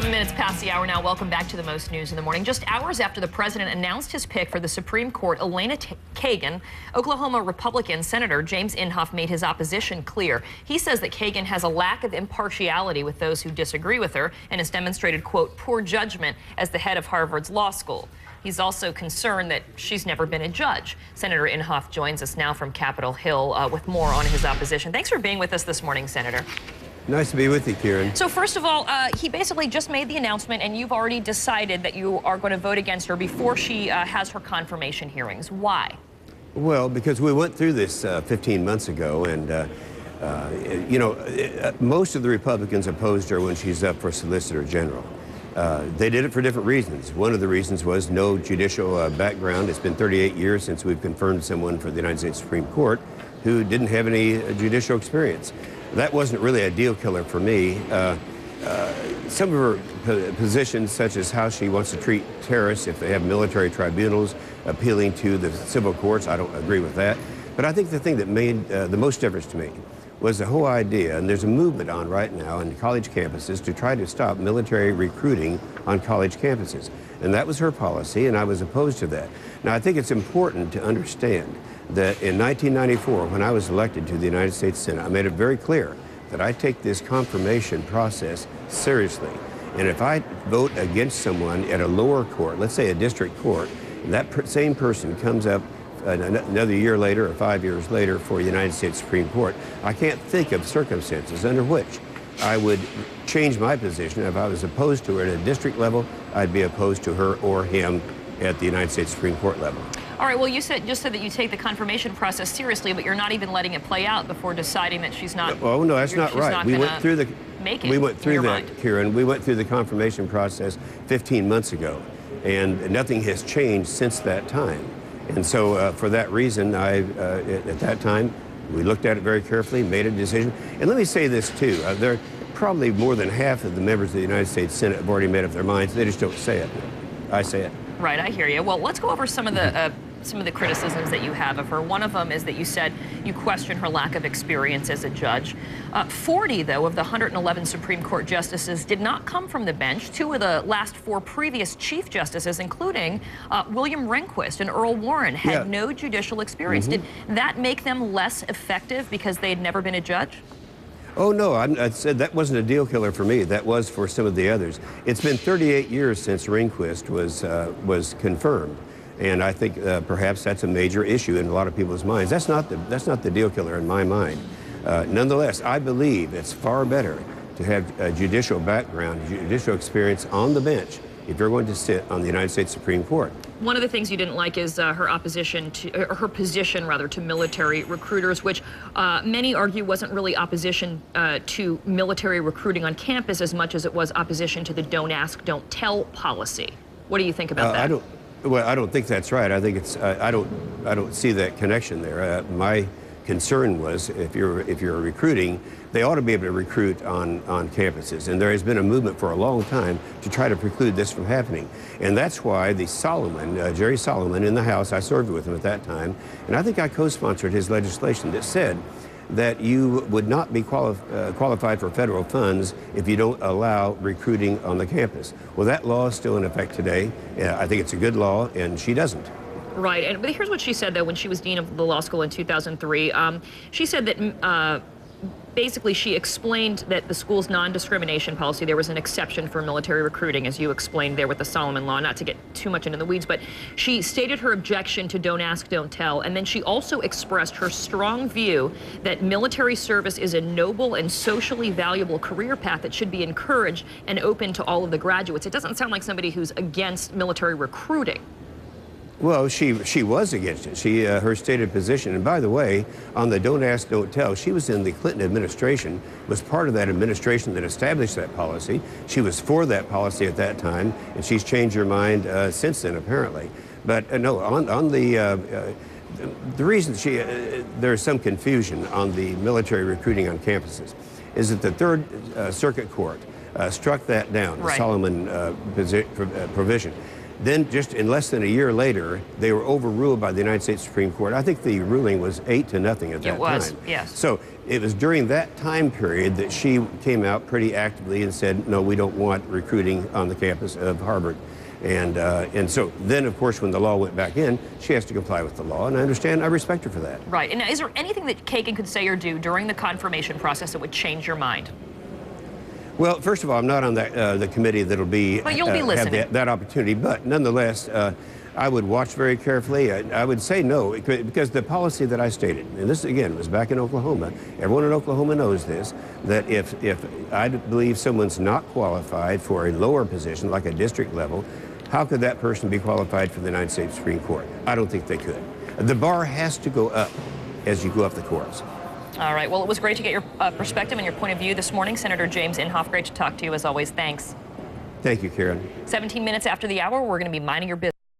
7 minutes past the hour now. Welcome back to the Most News in the Morning. Just hours after the president announced his pick for the Supreme Court, Elena Kagan, Oklahoma Republican Senator James Inhofe made his opposition clear. He says that Kagan has a lack of impartiality with those who disagree with her and has demonstrated, quote, poor judgment as the head of Harvard's law school. He's also concerned that she's never been a judge. Senator Inhofe joins us now from Capitol Hill with more on his opposition. Thanks for being with us this morning, Senator. Nice to be with you, Kiran. So first of all, he basically just made the announcement, and you've already decided that you are going to vote against her before she has her confirmation hearings. Why? Well, because we went through this 15 months ago, and, you know, most of the Republicans opposed her when she's up for Solicitor General. They did it for different reasons. One of the reasons was no judicial background. It's been 38 years since we've confirmed someone for the United States Supreme Court who didn't have any judicial experience. That wasn't really a deal killer for me. Some of her positions, such as how she wants to treat terrorists if they have military tribunals, appealing to the civil courts, I don't agree with that. But I think the thing that made the most difference to me was the whole idea, and there's a movement on right now on college campuses to try to stop military recruiting on college campuses. And that was her policy, and I was opposed to that. Now, I think it's important to understand that in 1994, when I was elected to the United States Senate, I made it very clear that I take this confirmation process seriously. And if I vote against someone at a lower court, let's say a district court, and that same person comes up another year later or 5 years later for the United States Supreme Court, I can't think of circumstances under which I would change my position. If I was opposed to her at a district level, I'd be opposed to her or him at the United States Supreme Court level. All right, well, you just said that you take the confirmation process seriously, but you're not even letting it play out before deciding that she's not. Oh, no, that's not right. We went through that, Kiran. We went through the confirmation process 15 months ago, and nothing has changed since that time. And so for that reason, at that time, we looked at it very carefully, made a decision. And let me say this, too. There probably more than half of the members of the United States Senate have already made up their minds. They just don't say it. I say it. Right, I hear you. Well, let's go over some of the criticisms that you have of her. One of them is that you said you question her lack of experience as a judge. 40, though, of the 111 Supreme Court justices did not come from the bench. 2 of the last 4 previous chief justices, including William Rehnquist and Earl Warren, had no judicial experience. Did that make them less effective because they had never been a judge? Oh, no, I said that wasn't a deal killer for me. That was for some of the others. It's been 38 years since Rehnquist was confirmed, and I think perhaps that's a major issue in a lot of people's minds. That's not the deal killer in my mind. Nonetheless, I believe it's far better to have a judicial background, judicial experience on the bench if you're going to sit on the United States Supreme Court. One of the things you didn't like is her opposition to, her position rather, to military recruiters, which many argue wasn't really opposition to military recruiting on campus as much as it was opposition to the don't ask, don't tell policy. What do you think about that? I don't think that's right. I think it's I don't see that connection there. My concern was if you're recruiting, they ought to be able to recruit on campuses. And there has been a movement for a long time to try to preclude this from happening. And that's why the Jerry Solomon in the House, I served with him at that time, and I think I co-sponsored his legislation that said that you would not be qualified for federal funds if you don't allow recruiting on the campus. Well, that law is still in effect today. I think it's a good law, and she doesn't. Right, but here's what she said, though, when she was dean of the law school in 2003. She said that basically she explained that the school's non-discrimination policy, there was an exception for military recruiting, as you explained there with the Solomon law, not to get too much into the weeds, but she stated her objection to don't ask, don't tell, and then she also expressed her strong view that military service is a noble and socially valuable career path that should be encouraged and open to all of the graduates. It doesn't sound like somebody who's against military recruiting. Well, she was against it. Her stated position, and by the way, on the don't ask, don't tell, she was in the Clinton administration, was part of that administration that established that policy. She was for that policy at that time, and she's changed her mind since then, apparently. But no, on the reason there's some confusion on the military recruiting on campuses is that the Third Circuit Court struck that down, the Solomon provision. Then just in less than a year later, they were overruled by the United States Supreme Court. I think the ruling was 8-0 at that time. It was, yes. So it was during that time period that she came out pretty actively and said, no, we don't want recruiting on the campus of Harvard. And so then, of course, when the law went back in, she has to comply with the law, and I respect her for that. Right. And is there anything that Kagan could say or do during the confirmation process that would change your mind? Well, first of all, I'm not on the committee that'll be But you'll be listening. have that opportunity. But nonetheless, I would watch very carefully. I would say no, because the policy that I stated, and this again was back in Oklahoma. Everyone in Oklahoma knows this, that if I believe someone's not qualified for a lower position, like a district level, how could that person be qualified for the United States Supreme Court? I don't think they could. The bar has to go up as you go up the courts. All right. Well, it was great to get your perspective and your point of view this morning. Senator James Inhofe, great to talk to you as always. Thanks. Thank you, Kiran. 17 minutes after the hour, we're going to be minding your business.